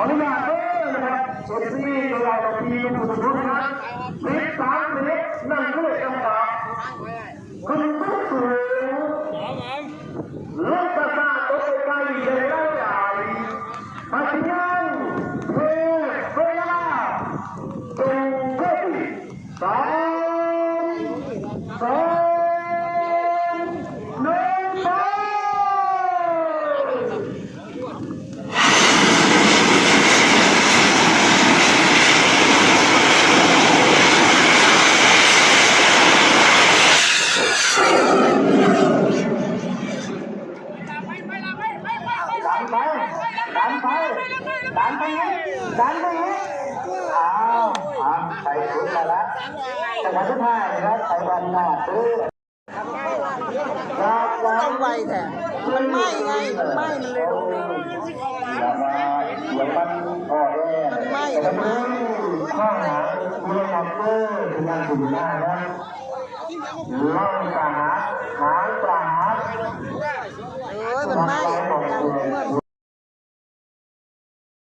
อนุญาตเลยนะครับส่วนที่เราจะทีมผู้สุดท้าย13 เมตรนั่นก็เลยต้องการคุณผู้สูงเลิกกระซ่าตัวไกลใหญ่ใหญ่มาที่ยังเวลาตรงที่3 2 1ใส่ชุดมาแล้วแต่มาสุดท้ายนะครับใส่วันหน้าซื้อต้องไวแต่มันไหม้ไงมันไหม้มันเลยอย่ามาอย่ามันอ่อนแอมันไหม้แต่ไม่ข้อหาคุณธรรมเพื่อเป็นการถึงหน้านะล่องกาหาหางปลามันไหม้